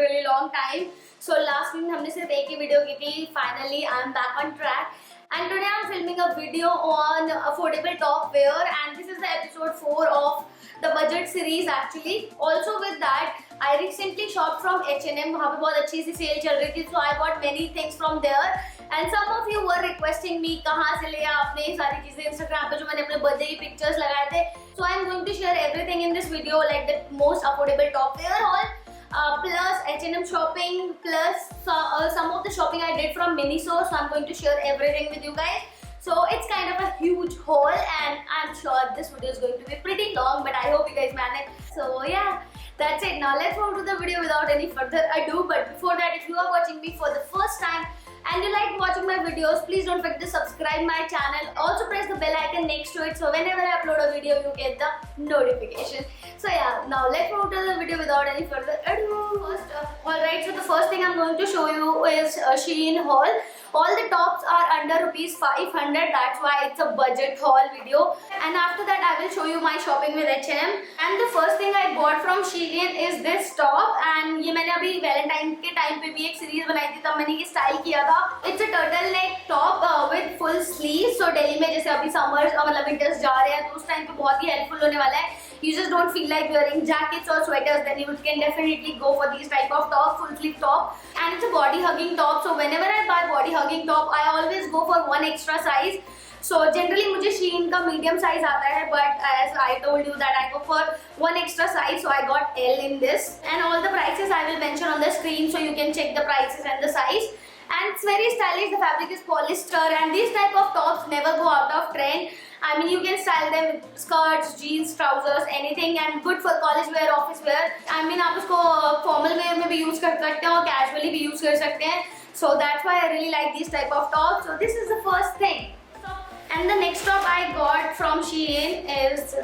really long time. So last week हमने सिर्फ एक ही वीडियो की थी. Finally I'm back on track. And today I'm filming a video on affordable top wear, and this is the episode 4 of the budget series actually. Also with that, I recently shopped from H&M. वहाँ पे बहुत अच्छी सी cell चल रही थी, so I bought many things from there. And some of you were requesting me कहाँ से लिया आपने ये सारी चीजें Instagram पे जो मैंने अपने birthday की pictures लगाए थे. So I'm going to share everything in this video, like the most affordable top wear haul. Plus H&M shopping, plus some of the shopping I did from Miniso, so I'm going to share everything with you guys. So it's kind of a huge haul, and I'm sure this video is going to be pretty long, but I hope you guys manage. So yeah, that's it. Now let's move to the video without any further ado. But before that, if you are watching me for the first time and you like watching my videos, please don't forget to subscribe my channel. Also press the bell icon next to it, so whenever I upload a video you get the notification. So yeah, now let's move to the video without any further ado. Alright, so the first thing I'm going to show you is Shein haul. All the tops are under rupees 500, that's why it's a budget haul video. And after that I will show you my shopping with H&M. And the first thing I bought from Shein is this top, and ये मैंने अभी Valentine के time पे भी एक series बनाई थी, तब मैंने ये style किया था. It's a turtleneck top with full sleeves. So Delhi में जैसे अभी summers मतलब winters जा रहे हैं तो उस time पे बहुत ही helpful होने वाला है. You just don't feel like wearing jackets or sweaters, then you can definitely go for these type of top, full sleeve top. And it's a body hugging top, so whenever I buy body hugging top, I always go for one extra size. So generally मुझे Shein का medium size आता है, but as I told you that I go for one extra size, so I got L in this. And all the prices I will mention on the screen, so you can check the prices and the size. And it's very stylish. The fabric is polyester, and these type of tops never go out of trend. I mean, you can style them with skirts, jeans, trousers, anything, and good for college wear, office wear. I mean, आप उसको formal wear में भी use कर सकते हैं और casually भी use कर सकते हैं. So that's why I really like these type of tops. So this is the first thing. And the next top I got from Shein is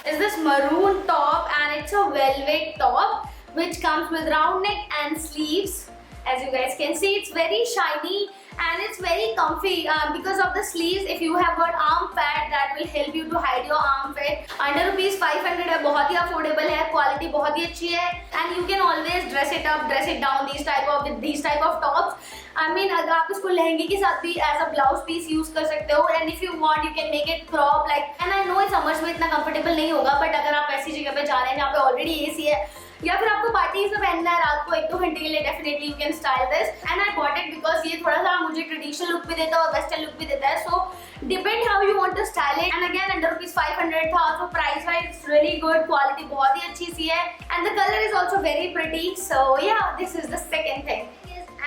this maroon top, and it's a velvet top which comes with round neck and sleeves. As you guys can see, it's very shiny and it's very comfy because of the sleeves. If you have got arm fat, that will help you to hide your arm fat. Under rupees 500 है, बहुत ही affordable है, quality बहुत ही अच्छी है, and you can always dress it up, dress it down with these type of tops. I mean, अगर आप इसको लहंगे के साथ भी as a blouse piece use कर सकते हो, and if you want you can make it crop like. And I know summers में इतना comfortable नहीं होगा, but अगर आप ऐसी जगह पे जा रहे हैं जहाँ पे already AC है, या फिर आपको पार्टीज में पहनना है रात को 1-2 घंटे के लिए, definitely you can style this. And I bought it because ये थोड़ा सा मुझे ट्रेडिशनल लुक भी देता है और वेस्टर्न लुक भी देता है. So depend how you want to style it. And again under rupees 500 था, so price wise it's really good, quality बहुत ही अच्छी सी है, and the colour is also very pretty. So yeah this is the second thing.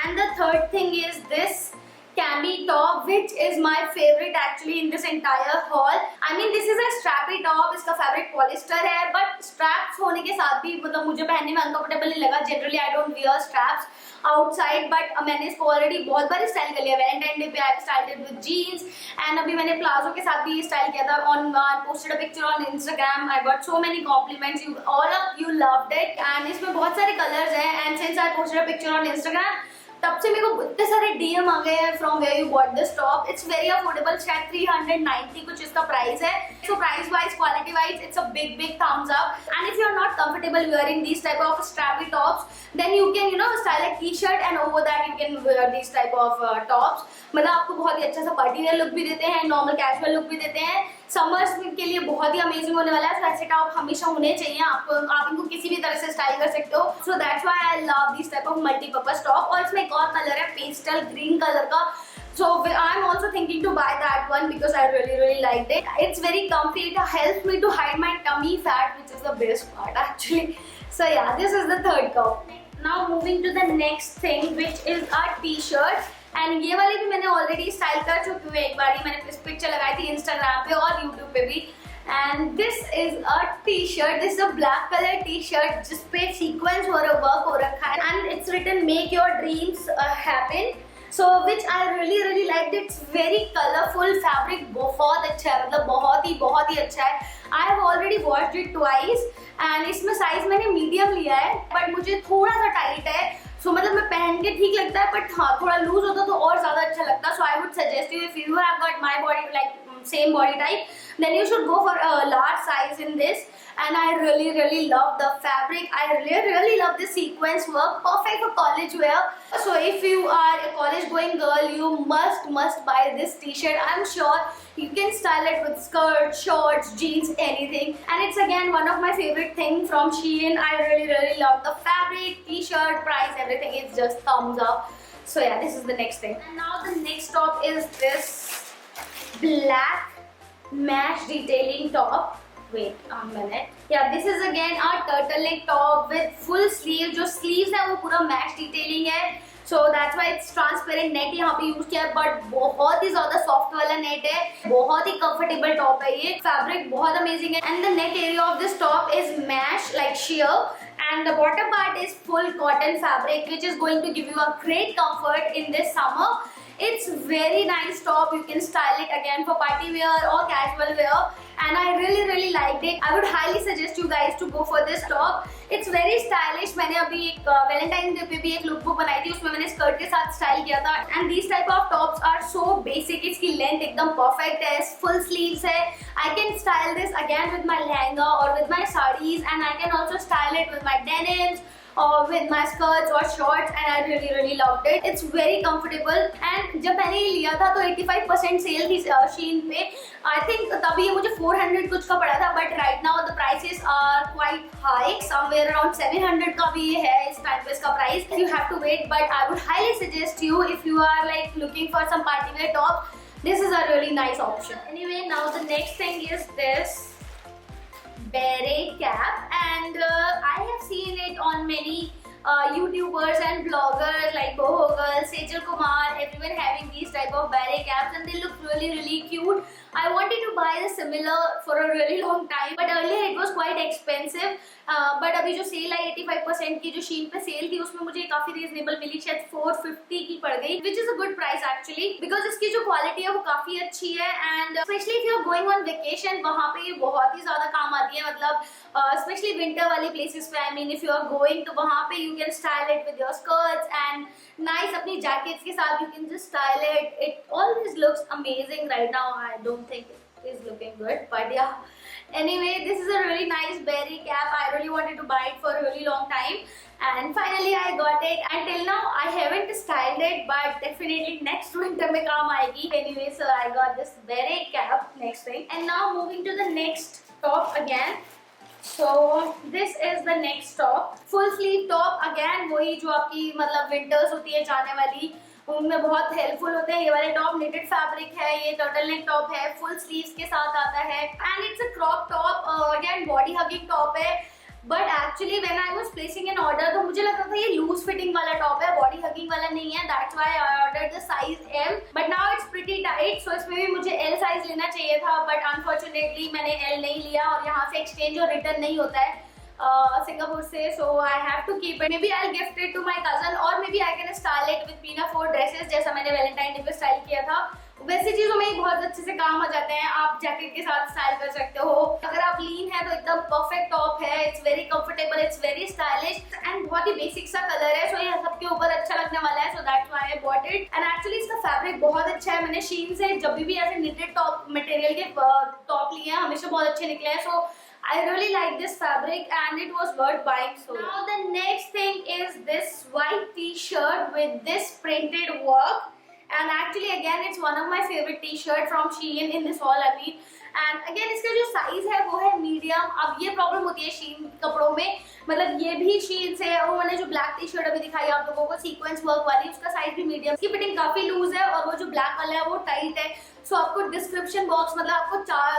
And the third thing is this cami top, which is my favorite actually in this entire haul. I mean, this is a strappy top. इसका fabric polyester है, but straps होने के साथ भी मतलब मुझे पहनने में uncomfortable नहीं लगा. Generally I don't wear straps outside, but मैंने इसको already बहुत बार स्टाइल कर लिया. Valentine Day पे I styled it with jeans, and अभी मैंने प्लाजो के साथ भी स्टाइल किया था. Posted a picture on Instagram. I got so many compliments. All of you loved it, and इसमें बहुत सारे colors हैं. And since I posted a picture on Instagram, तब से मेरे को इतने सारे DM आ गए हैं from where you bought this top. It's very affordable, शायद 390 कुछ इसका प्राइस है. So price wise, quality wise, it's a big thumbs up. And if you are not comfortable wearing these type of strappy tops, then you can style a T-shirt, and over that you can wear these type of tops. मतलब आपको बहुत ही अच्छा सा party wear look भी देते हैं, normal casual look भी देते हैं. समर्स के लिए बहुत ही अमेजिंग होने वाला है. ऐसे टॉप हमेशा होने चाहिए. आप इनको किसी भी तरह से स्टाइल कर सकते हो. So that's why I love this type of multipurpose top. और इसमें एक और कलर है पेस्टल ग्रीन कलर का. So I'm also thinking to buy that one because I really liked it. It's very comfy. It helps me to hide my tummy fat, which is the best part actually. So yeah, this is the third top. Now moving to the next thing, which is a t-shirt. And ये वाली भी मैंने already style कर चुकी हूँ एक बार. मैंने इस पिक्चर लगाई थी इंस्टाग्राम पे और यूट्यूब पे भी. And this is a t-shirt. This is a black color t-shirt जिसपे sequence वर्क हो रखा है. And it's written "Make your dreams happen." So which I really liked. It's very colorful. Fabric बहुत अच्छा है, मतलब बहुत ही अच्छा है. I have already washed it twice, and इसमें साइज मैंने मीडियम लिया है, बट मुझे थोड़ा सा टाइट है. सो मतलब मैं पहन के ठीक लगता है, बट हाँ थोड़ा लूज होता तो और ज्यादा अच्छा लगता. So I would suggest you, if you have got my body like same body type, then you should go for a large size in this. And I really love the fabric. I really love the sequence work, perfect for college wear. So if you are a college going girl, you must buy this t-shirt. I'm sure you can style it with skirts, shorts, jeans, anything. And it's again one of my favorite things from Shein. I really love the fabric, t-shirt, price, everything is just thumbs up. So yeah, this is the next thing. And now the next top is this black mesh detailing top. Wait a minute. Yeah, this is again a turtleneck top with full sleeve. जो sleeves है वो पूरा mesh detailing है. So that's why it's transparent net यहाँ पे use किया है, but बहुत ही ज़्यादा soft वाला net है. बहुत ही comfortable top है ये. Fabric बहुत amazing है. And the neck area of this top is mesh like sheer. And the bottom part is full cotton fabric, which is going to give you a great comfort in this summer. It's very nice top. You can style it again for party wear or casual wear, and I really liked it. I would highly suggest you guys to go for this top. It's very stylish. मैंने अभी एक Valentine Day पे भी एक lookbook बनाई थी, उसमें मैंने स्कर्ट के साथ स्टाइल किया था. And these type of tops are so basic. इसकी लेंथ एकदम perfect है, full sleeves है. I can style this again with my lehenga or with my sarees, and I can also style it with my denims or with my skirts or shorts, and I really loved it. It's very comfortable. And जब मैंने ये लिया था तो 85% cell थी Shein पे. I think तभी ये मुझे 400 कुछ का पड़ा था, but right now the prices are quite high. Somewhere around 700 का भी ये है इस टाइम पे इसका price. You have to wait, but I would highly suggest you, if you are like looking for some party wear top, this is a really nice option. Anyway, now the next thing is this beret cap, and I have seen it on many YouTubers and bloggers like Boho Girl, Sejal Kumar, everyone having these type of beret caps, and they look really cute. I wanted to buy the similar for a really long time, but earlier it was quite expensive. But अभी जो cell आई 85% की जो Shein पे cell थी उसमें मुझे काफी reasonable मिली, शायद 450 की पड़ गई, which is a good price actually, because इसकी जो क्वालिटी है वो काफी अच्छी है. And especially if you are going on vacation, वहाँ पे ये बहुत ही ज्यादा काम आती है. मतलब especially winter वाली places पे, I mean if you are going, तो वहाँ पे you can style it with your skirts and nice अपनी jackets के साथ you can just style it. It always looks amazing. Right now I don't think it is looking good, but yeah. Anyway, this is a really nice beret cap. I really wanted to buy it for a really long time, and finally I got it. Until now I haven't styled it, but definitely next winter में काम आएगी. Anyway, so I got this beret cap, next thing. And now moving to the next top again. So this is the next top, full sleeve top. Again वही जो आपकी मतलब winters होती है जाने वाली, उनमें बहुत हेल्पफुल होते हैं. ये वाले टॉप knitted फैब्रिक है, ये टर्टलनेक टॉप है, फुल स्लीव्स के साथ आता है, and it's a crop top. Again body hugging top है, but actually when I was placing an order तो मुझे लगा था ये लूज फिटिंग वाला टॉप है, बॉडी हगिंग वाला नहीं है. That's why I ordered the size M, but now it's pretty tight. So इसमें भी मुझे L साइज लेना चाहिए था, बट अनफॉर्चुनेटली मैंने L नहीं लिया, और यहाँ से एक्सचेंज और रिटर्न नहीं होता है सिंगापुर से. So I have to keep it. Maybe I will gift it to my cousin, और maybe I can style it with pinafore 4 dresses, जैसा मैंने वैलेंटाइन डे पे स्टाइल किया था. वैसी चीजों में ही बहुत अच्छे से काम आ जाते हैं. आप जैकेट के साथ स्टाइल कर सकते हो. अगर आप लीन है तो एकदम परफेक्ट टॉप है. It's very comfortable, it's very stylish, and बहुत ही बेसिक सा कलर है. सो ये सबके ऊपर अच्छा लगने वाला है. So that's why I bought it. And actually इसका फैब्रिक बहुत अच्छा है. मैंने Shein से जब भी ऐसे निटेड टॉप मटेरियल के टॉप लिए हैं, हमेशा बहुत अच्छे निकले हैं. सो I really like this fabric and it was worth buying. So now the next thing is this white t-shirt with this printed work, and actually again it's one of my favorite t-shirt from Shein in this haul. I mean, and again इसका जो size है वो है medium. अब ये problem होती है Shein कपड़ों में, मतलब ये भी Shein से है. और मैंने जो ब्लैक टी शर्ट अभी दिखाई आप लोगों को सीक्वेंस वर्क वाली, उसका साइज भी मीडियम. इसकी फिटिंग काफी लूज है, और वो जो ब्लैक वाला है वो टाइट है. सो आपको डिस्क्रिप्शन बॉक्स, मतलब आपको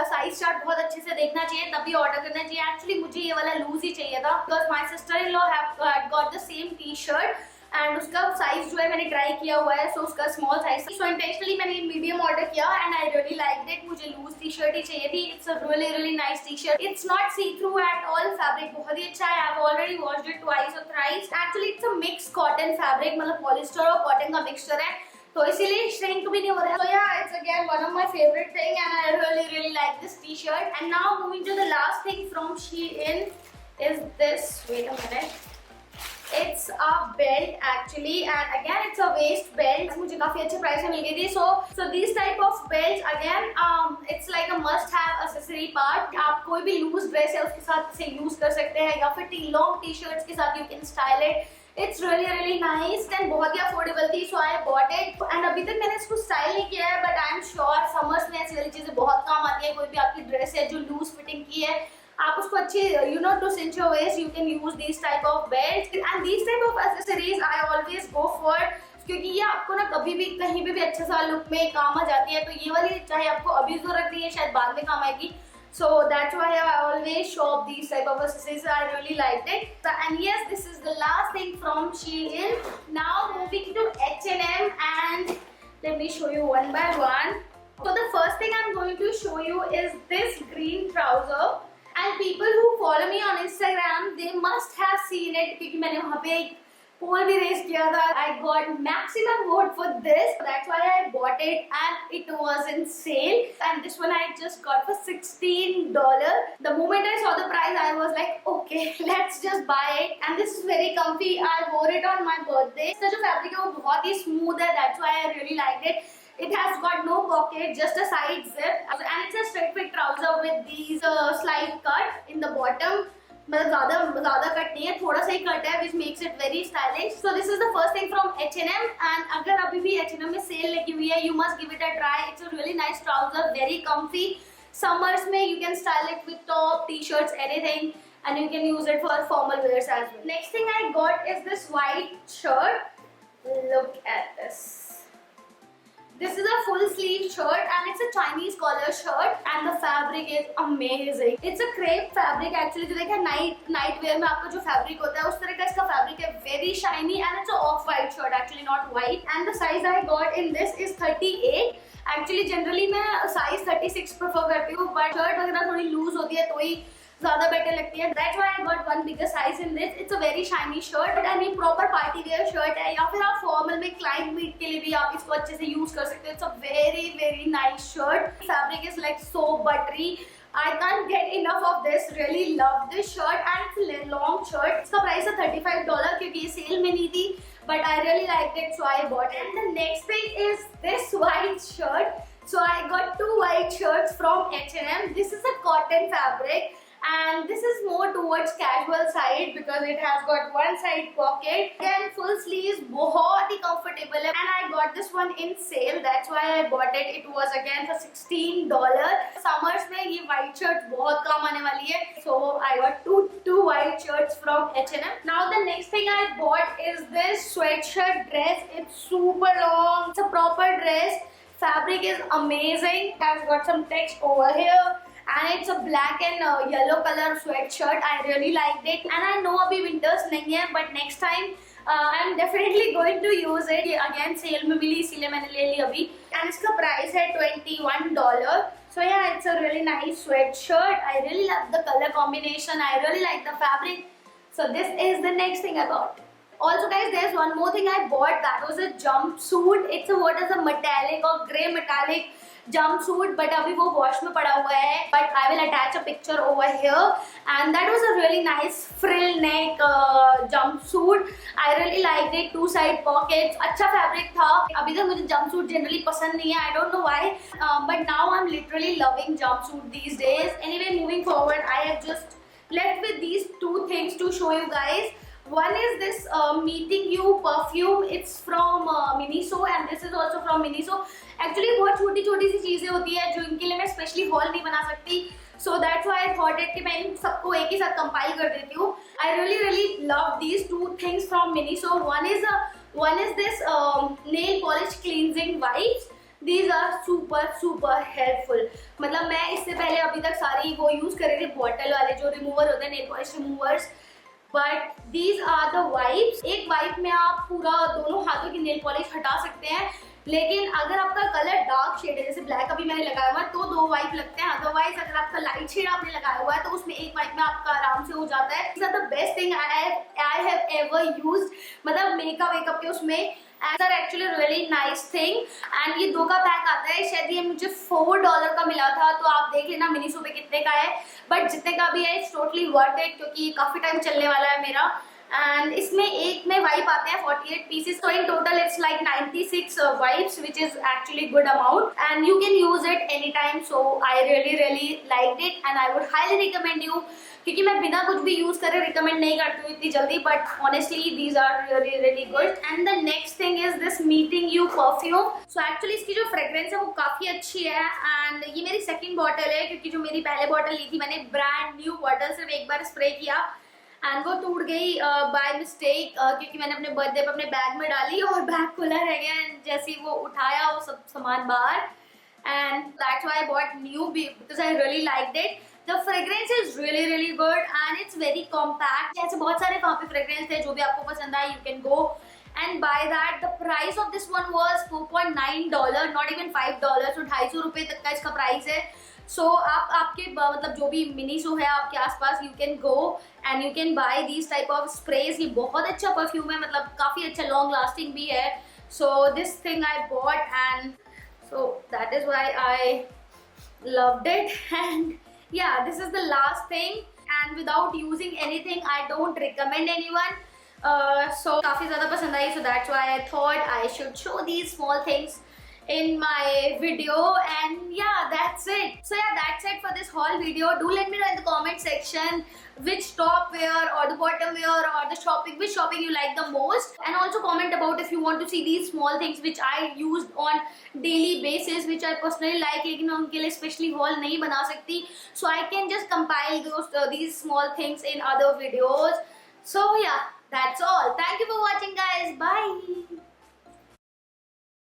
साइज चार्ट बहुत अच्छे से देखना चाहिए, तभी ऑर्डर करना चाहिए. एक्चुअली मुझे ये वाला लूज ही चाहिए था, because my sister in law have got the same T shirt, and उसका साइज जो है मैंने ट्राई किया हुआ है. सो उसका स्मॉल साइज, सो इंटेंशनली मैंने मीडियम ऑर्डर किया, and I really liked it. मुझे लूज टी शर्ट ही चाहिए थी. It's a really nice T shirt. It's not see through at all. Fabric बहुत ही अच्छा है. I have already washed it twice और thrice. Actually it's a mix cotton fabric, मतलब पॉलिस्टर और कॉटन का मिक्सचर है, तो इसीलिए श्रिंक भी नहीं हो रहा है. So yeah, it's again one of my favorite thing, and I really like this t-shirt. And now moving to the last thing from Shein is this. Wait a minute. it's a belt actually, and again it's a waist belt. मुझे काफी अच्छे price में मिल गई थी. So these type of belts again it's like a must have accessory part. आप कोई भी loose dress है उसके साथ इसे यूज कर सकते हैं, या फिर लॉन्ग टी शर्ट्स के साथ you can style it. It's really nice and बहुत ही अफोर्डेबल थी, so I bought it. and अभी तक मैंने इसको स्टाइल नहीं किया है, but I am sure summers में ऐसी वाली चीजें बहुत काम आती है. कोई भी आपकी ड्रेस है जो लूज फिटिंग की है, आप उसको अच्छी to cinch your waist, you can use these type of belts. and these type of accessories I always go for, क्योंकि ये आपको ना कभी भी कहीं पे भी अच्छे सा लुक में काम आ जाती है. तो ये वाली चाहे आपको अभी जरूरत नहीं है, शायद बाद में काम आएगी. So that's why I always shop these type of accessories. I really liked it. And yes, this is the last thing from Shein. Now moving to H&M, and let me show you one by one. So the first thing I'm going to show you is this green trouser. And people who follow me on Instagram, they must have seen it क्योंकि मैंने वहाँ पे एक पोल भी race किया था. I got maximum vote for this. That's why I bought it, and it was in sale. And this one I just got for $16. The moment I saw the price, I was like, okay, let's just buy it. And this is very comfy. I wore it on my birthday. इसका जो fabric है वो बहुत ही smooth है. That's why I really liked it. It has got no pocket, just a side zip, and it's a straight fit trouser with these slide cut in the bottom. मतलब ज़्यादा cut नहीं है, थोड़ा सा ही कट है, which makes it very stylish. So this is the first thing from H&M, and अगर अभी भी H&M में सेल लगी हुई है, you must give it a try. It's a really nice trouser, very comfy. Summers में you can style it with top, t-shirts, anything, and you can use it for formal wears as well. Next thing I got is this white shirt. Look at this. This is a full sleeve shirt, and it's a Chinese collar shirt, and the fabric is amazing. It's a crepe fabric actually. जो देखा night wear में आपका जो fabric होता है उस तरह का इसका fabric है, very shiny, and it's a off white shirt actually, not white. And the size I got in this is 38. Actually generally मैं size 36 prefer करती हूँ, but shirt वगैरह थोड़ी loose होती है तो ही ज़्यादा बेटर लगती है. That's why I got one bigger size in this. It's a very shiny shirt, and ये proper party wear shirt है, या फिर आप formal में client meet के लिए भी आप इसको अच्छे से use कर सकते हो. It's a very nice shirt. Fabric is like so buttery. I can't get enough of this. Really love this shirt, and it's a long shirt. इसका price है $35 क्योंकि ये sale में नहीं थी, but I really liked it, so I bought it. And the next thing is this white shirt. So I got two white shirts from H&M. This is a cotton fabric, and this is more towards casual side because it has got one side pocket. Again, full sleeves, बहुत ही comfortable है, and I got this one in sale. That's why I bought it. It was again for $16. Summers में ये white shirt बहुत काम आने वाली है, so I got two white shirts from H&M. Now the next thing I bought is this sweatshirt dress. It's super long. It's a proper dress. Fabric is amazing. It has got some text over here, and it's a black and yellow color sweatshirt. I really liked it, and I know अभी winters नहीं है, but next time I'm definitely going to use it. ये again sale में मिली इसीलिए मैंने ले ली अभी, and इसका price है $21. So yeah, it's a really nice sweatshirt. I really love the color combination. I really like the fabric. So this is the next thing I bought. Also guys, there's one more thing I bought. That was a jumpsuit. It's a metallic or grey metallic jumpsuit, but अभी वो wash में पड़ा हुआ है. But I will attach a picture over here. And that was a really nice frill neck jumpsuit. I really liked it. Two side pockets. अच्छा fabric था. अभी तक मुझे jumpsuit generally पसंद नहीं है. I don't know why. But now I'm literally loving jumpsuit these days. Anyway, moving forward, I have just left with these two things to show you guys. One is this Meeting You perfume. It's from Miniso, and this is also from Miniso. Actually बहुत छोटी सी चीजें होती है जो इनके लिए मैं specially hall नहीं बना सकती. So that's why I thought it कि मैं इन सबको एक ही साथ कंपाइल कर देती हूँ. I really love these two things from Miniso. One is this nail polish cleansing wipes. These are super helpful. मतलब मैं इससे पहले अभी तक सारी वो यूज कर रही थी बॉटल वाले जो रिमूवर होते हैं, nail polish removers. But these are the wipes. एक वाइप में आप पूरा दोनों हाथों की नेल पॉलिश हटा सकते हैं, लेकिन अगर आपका कलर डार्क शेड है, जैसे ब्लैक अभी मैंने लगाया हुआ है, तो दो वाइप लगते हैं. अदरवाइज अगर आपका लाइट शेड आपने लगाया हुआ है तो उसमें एक वाइप में आपका आराम से हो जाता है. This are the best thing I have ever used. मतलब मेकअप के उसमें are actually really nice thing. And ये दो का पैक आता है. शायद ये मुझे $4 का मिला था, तो आप देख लेना मिनीसो पे कितने का है. बट जितने का भी है इट्स टोटली वर्थ इट, क्योंकि ये काफ़ी टाइम चलने वाला है मेरा. एंड इसमें एक वाइप आते हैं 48 pieces. So in total it's like 96 wipes, which is actually good amount, and you can use it anytime. So I really liked it and I would highly recommend you, क्योंकि मैं बिना कुछ भी use करे recommend नहीं करती हूँ इतनी जल्दी, but honestly these are really good. And the next thing is this meeting you perfume. So actually इसकी जो फ्रेग्रेंस है वो काफी अच्छी है, एंड ये मेरी सेकंड बॉटल है, क्योंकि जो मेरी पहले बॉटल ली थी मैंने ब्रांड न्यू बॉटल सिर्फ एक बार स्प्रे किया एंड वो टूट गई बाय मिस्टेक, क्योंकि मैंने अपने बर्थडे पे अपने बैग में डाली और बैग खुला रह गया, एंड जैसे ही वो उठाया वो सब सामान बाहर, and that's why I bought new because I really liked it. The fragrance is really good and it's very compact. ऐसे बहुत सारे वहाँ पे fragrance थे, जो भी आपको पसंद आए you can go and buy that. The price of this one was $4.9, not even $5. तो 250 रुपए तक का इसका प्राइस है. So आप आपके मतलब जो भी मिनी शो है आपके आसपास, you can go and you can buy these type of sprays. ये बहुत अच्छा परफ्यूम है, मतलब काफी अच्छा लॉन्ग लास्टिंग भी है. So this thing I bought and so that is why I loved it. And yeah, this is the last thing, and without using anything I don't recommend anyone. So काफी ज़्यादा पसंद आई, so that's why I thought I should show these small things in my video. And yeah, that's it. So yeah, that's it for this whole video. Do let me know in the comment section which top wear or the bottom wear or the shopping, which shopping you like the most, and also comment about if you want to see these small things which I used on daily basis, which I personally like, लेकिन मैं उनके लिए specially haul नहीं बना सकती, so I can just compile those these small things in other videos. So yeah, that's all. Thank you for watching, guys.